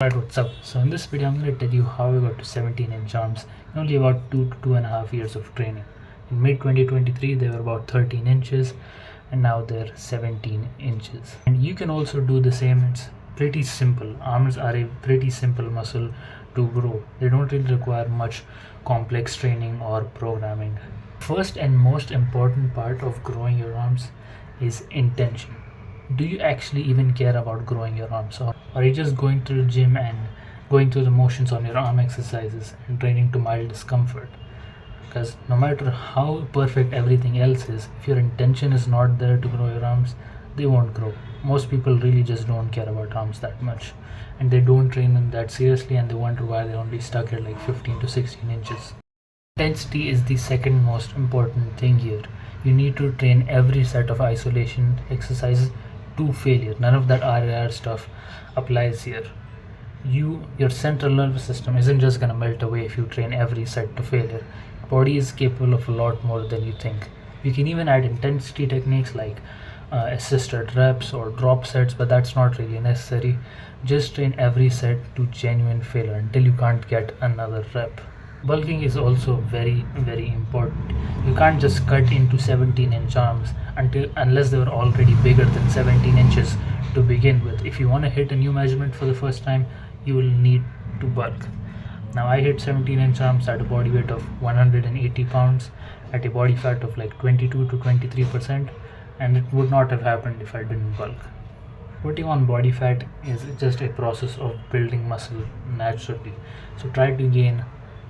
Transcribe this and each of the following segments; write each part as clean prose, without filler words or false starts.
Alright, what's up? So in this video I'm going to tell you how I got to 17-inch arms in only about 2 to 2.5 years of training. In mid 2023 they were about 13 inches and now they're 17 inches. And you can also do the same. It's pretty simple. Arms are a pretty simple muscle to grow. They don't really require much complex training or programming. First and most important part of growing your arms is intention. Do you actually even care about growing your arms, or are you just going to the gym and going through the motions on your arm exercises and training to mild discomfort? Because no matter how perfect everything else is, if your intention is not there to grow your arms, they won't grow. Most people really just don't care about arms that much, and they don't train them that seriously, and they wonder why they're only stuck at like 15 to 16 inches. Intensity is the second most important thing here. You need to train every set of isolation exercises to failure. None of that RIR stuff applies here. Your central nervous system isn't just gonna melt away if you train every set to failure. Your body is capable of a lot more than you think. You can even add intensity techniques like assisted reps or drop sets, but that's not really necessary. Just train every set to genuine failure until you can't get another rep. Bulking is also very important. You can't just cut into 17-inch arms unless they were already bigger than 17 inches to begin with. If you want to hit a new measurement for the first time, you will need to bulk. Now I hit 17-inch arms at a body weight of 180 pounds at a body fat of like 22 to 23%, and it would not have happened if I didn't bulk. Putting on body fat is just a process of building muscle naturally. So try to gain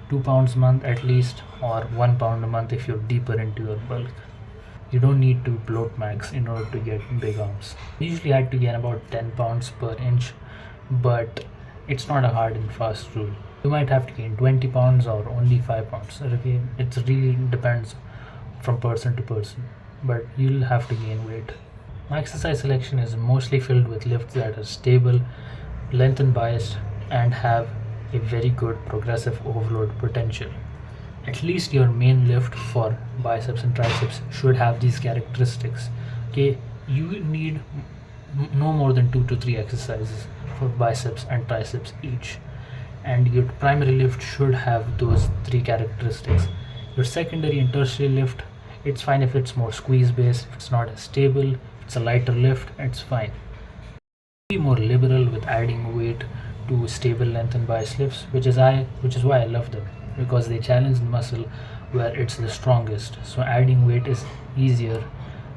2 pounds a month at least, or 1 pound a month if you're deeper into your bulk. You don't need to bloat max in order to get big arms. I usually had to gain about 10 pounds per inch, but it's not a hard and fast rule. You might have to gain 20 pounds or only 5 pounds. It really depends from person to person, but you'll have to gain weight. My exercise selection is mostly filled with lifts that are stable, length and biased, and have a very good progressive overload potential. At least your main lift for biceps and triceps should have these characteristics. Okay, you need no more than 2 to 3 exercises for biceps and triceps each, and your primary lift should have those 3 characteristics. Your secondary and tertiary lift, it's fine if it's more squeeze based, if it's not as stable, if it's a lighter lift, it's fine. Be more liberal with adding weight to stable length and bias lifts, which is why I love them, because they challenge the muscle where it's the strongest. So adding weight is easier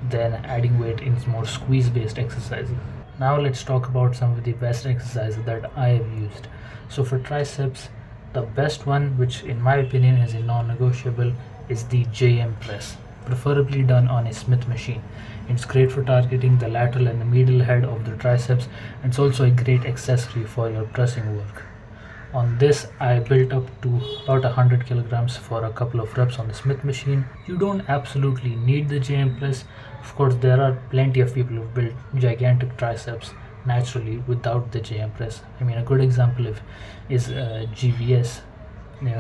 than adding weight in more squeeze based exercises. Now let's talk about some of the best exercises that I have used. So for triceps, the best one, which in my opinion is a non-negotiable, is the JM press, preferably done on a Smith machine. It's great for targeting the lateral and the medial head of the triceps, and it's also a great accessory for your pressing work. On this, I built up to about 100 kilograms for a couple of reps on the Smith machine. You don't absolutely need the JM press. Of course, there are plenty of people who've built gigantic triceps naturally without the JM press. I mean, a good example is GVS.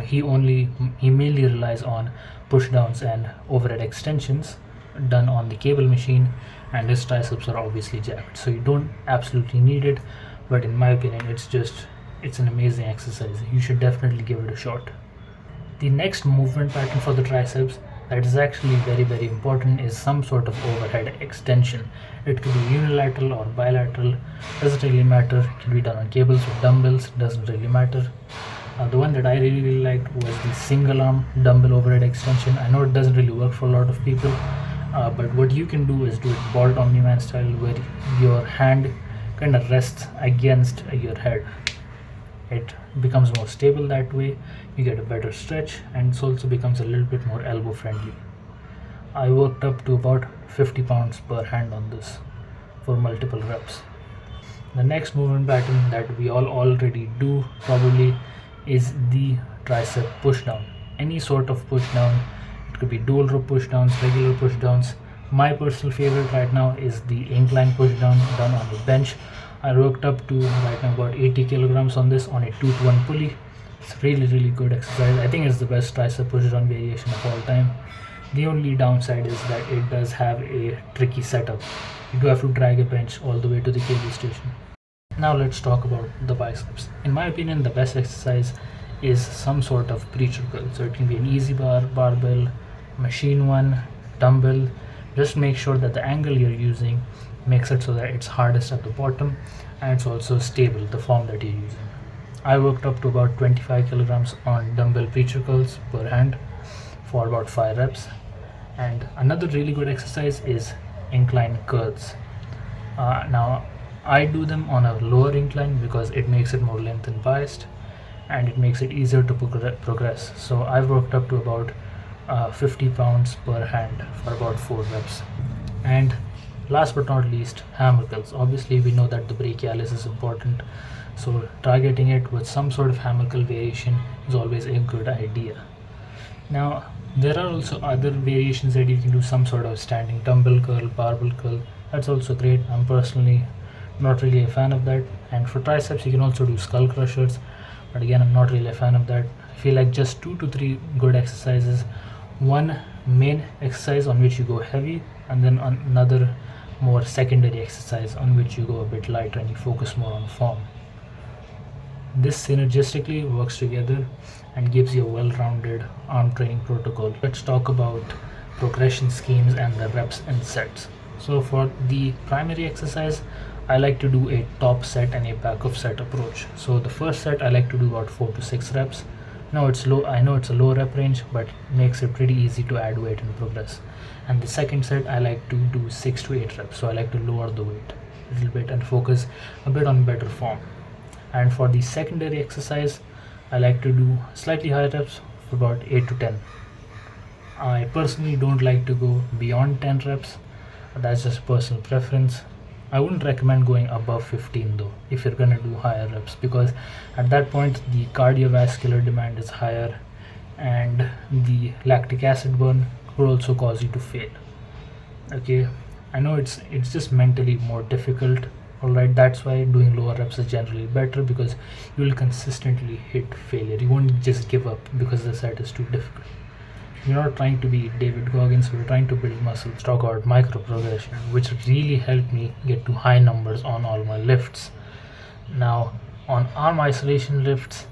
He mainly relies on push downs and overhead extensions done on the cable machine, and his triceps are obviously jacked. So you don't absolutely need it, but in my opinion, it's an amazing exercise. You should definitely give it a shot. The next movement pattern for the triceps that is actually very important is some sort of overhead extension. It could be unilateral or bilateral, doesn't really matter. It can be done on cables with dumbbells, doesn't really matter. The one that I really liked was the single arm dumbbell overhead extension. I know it doesn't really work for a lot of people, but what you can do is do it ball omni-man style, where your hand kind of rests against your head. It becomes more stable that way, you get a better stretch, and it also becomes a little bit more elbow friendly. I worked up to about 50 pounds per hand on this for multiple reps. The next movement pattern that we all already do probably is the tricep push down. Any sort of push down. It could be dual rope push downs, regular push downs. My personal favorite right now is the incline push down done on the bench. I worked up to right now about 80 kilograms on this on a 2-to-1 pulley. It's really good exercise. I think it's the best tricep push down variation of all time. The only downside is that it does have a tricky setup. You do have to drag a bench all the way to the cable station. Now let's talk about the biceps. In my opinion, the best exercise is some sort of preacher curl. So it can be an easy bar, barbell, machine one, dumbbell. Just make sure that the angle you're using makes it so that it's hardest at the bottom and it's also stable, the form that you're using. I worked up to about 25 kilograms on dumbbell preacher curls per hand for about 5 reps. And another really good exercise is incline curls. Now I do them on a lower incline because it makes it more length and biased and it makes it easier to progress. So I've worked up to about 50 pounds per hand for about 4 reps. And last but not least, hammer curls. Obviously we know that the brachialis is important, so targeting it with some sort of hammer curl variation is always a good idea. Now there are also other variations that you can do, some sort of standing dumbbell curl, barbell curl. That's also great. I'm personally not really a fan of that. And for triceps you can also do skull crushers, but again I'm not really a fan of that. I feel like just 2 to 3 good exercises, one main exercise on which you go heavy and then another more secondary exercise on which you go a bit lighter and you focus more on form. This synergistically works together and gives you a well-rounded arm training protocol. Let's talk about progression schemes and the reps and sets. So for the primary exercise, I like to do a top set and a back of set approach. So the first set I like to do about 4 to 6 reps. Now it's low, I know it's a low rep range, but makes it pretty easy to add weight and progress. And the second set I like to do 6 to 8 reps. So I like to lower the weight a little bit and focus a bit on better form. And for the secondary exercise, I like to do slightly higher reps for about 8 to 10. I personally don't like to go beyond 10 reps. That's just personal preference. I wouldn't recommend going above 15 though if you're gonna do higher reps, because at that point the cardiovascular demand is higher and the lactic acid burn could also cause you to fail. Okay, I know it's just mentally more difficult. Alright, that's why doing lower reps is generally better, because you will consistently hit failure. You won't just give up because the set is too difficult. We're not trying to be David Goggins, we're trying to build muscle. Talk about micro progression, which really helped me get to high numbers on all my lifts. Now, on arm isolation lifts,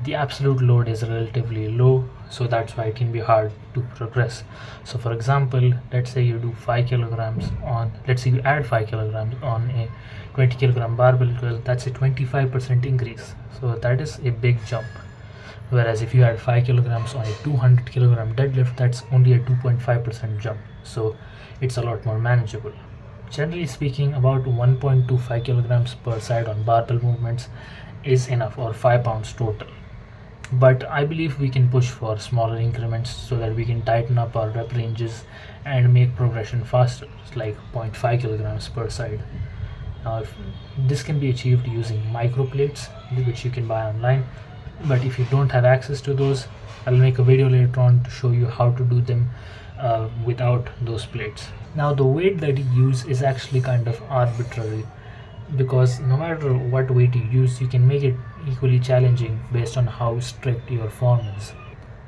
the absolute load is relatively low, so that's why it can be hard to progress. So for example, let's say you do 5 kilograms on, let's say you add 5 kilograms on a 20 kilogram barbell curl, that's a 25% increase. So that is a big jump. Whereas if you add 5 kilograms on a 200 kilogram deadlift, that's only a 2.5% jump. So it's a lot more manageable. Generally speaking, about 1.25 kilograms per side on barbell movements is enough, or 5 pounds total. But I believe we can push for smaller increments so that we can tighten up our rep ranges and make progression faster. It's like 0.5 kilograms per side. Now, this can be achieved using micro plates, which you can buy online. But if you don't have access to those, I'll make a video later on to show you how to do them without those plates. Now the weight that you use is actually kind of arbitrary, because no matter what weight you use, you can make it equally challenging based on how strict your form is.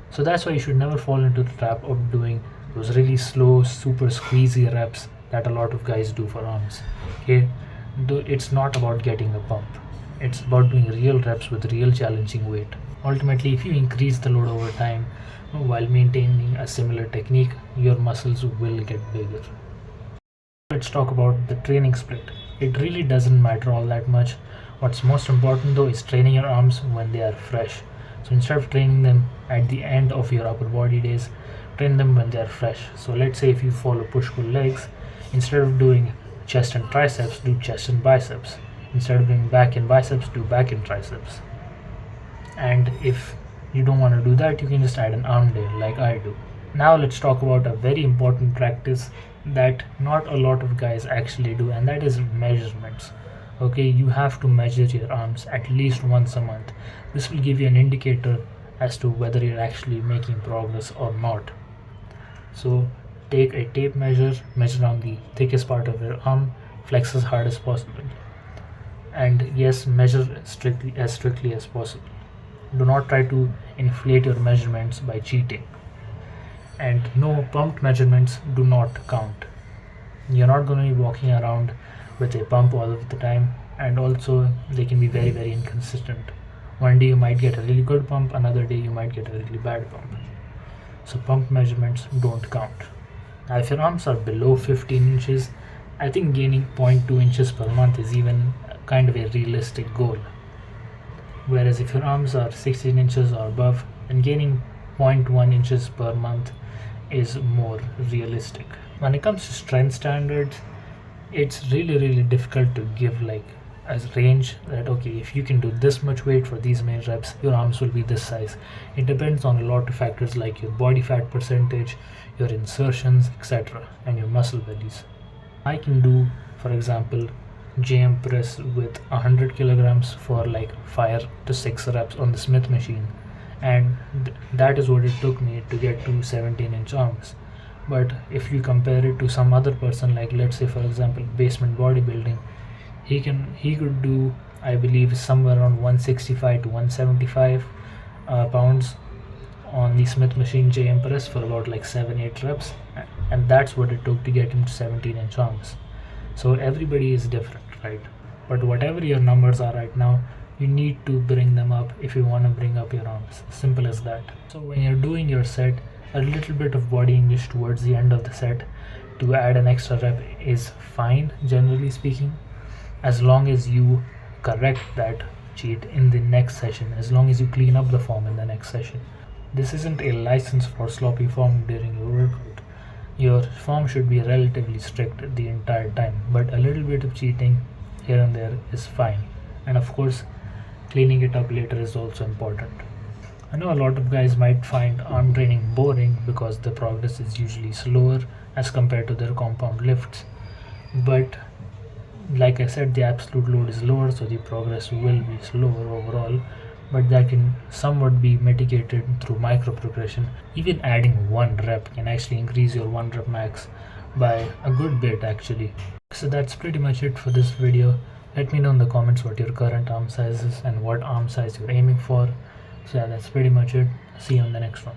So that's why you should never fall into the trap of doing those really slow, super squeezy reps that a lot of guys do for arms. Okay, though it's not about getting a pump. It's about doing real reps with real challenging weight. Ultimately, if you increase the load over time while maintaining a similar technique, your muscles will get bigger. Let's talk about the training split. It really doesn't matter all that much. What's most important though is training your arms when they are fresh. So instead of training them at the end of your upper body days, train them when they are fresh. So let's say if you follow push-pull legs, instead of doing chest and triceps, do chest and biceps. Instead of doing back and biceps, do back and triceps. And if you don't want to do that, you can just add an arm day like I do. Now let's talk about a very important practice that not a lot of guys actually do, and that is measurements. Okay, you have to measure your arms at least once a month. This will give you an indicator as to whether you're actually making progress or not. So take a tape measure, measure on the thickest part of your arm, flex as hard as possible. And yes, measure strictly as possible. Do not try to inflate your measurements by cheating. And no, pumped measurements do not count. You're not going to be walking around with a pump all of the time. and also they can be very, very inconsistent. One day you might get a really good pump, another day you might get a really bad pump. So pump measurements don't count. Now if your arms are below 15 inches, I think gaining 0.2 inches per month is even kind of a realistic goal. Whereas if your arms are 16 inches or above, then gaining 0.1 inches per month is more realistic. When it comes to strength standards, it's really difficult to give like a range that okay, if you can do this much weight for these many reps, your arms will be this size. It depends on a lot of factors like your body fat percentage, your insertions, etc., and your muscle bellies. I can do, for example, JM press with 100 kilograms for like 5 to 6 reps on the Smith machine, and that is what it took me to get to 17-inch arms. But if you compare it to some other person, like let's say for example basement bodybuilding, he could do, I believe, somewhere around 165 to 175 pounds on the Smith machine JM press for about like 7-8 reps, and that's what it took to get him to 17-inch arms. So everybody is different, right? But whatever your numbers are right now, you need to bring them up if you want to bring up your arms. Simple as that. So when you're doing your set, a little bit of body English towards the end of the set to add an extra rep is fine, generally speaking, as long as you correct that cheat in the next session, as long as you clean up the form in the next session. This isn't a license for sloppy form during your workout. Your form should be relatively strict the entire time, but a little bit of cheating here and there is fine. And of course, cleaning it up later is also important. I know a lot of guys might find arm training boring because the progress is usually slower as compared to their compound lifts, but like I said, the absolute load is lower, so the progress will be slower overall, but that can somewhat be mitigated through micro progression. Even adding one rep can actually increase your 1 rep max by a good bit actually. So that's pretty much it for this video. Let me know in the comments what your current arm size is and what arm size you're aiming for. So yeah, that's pretty much it. See you on the next one.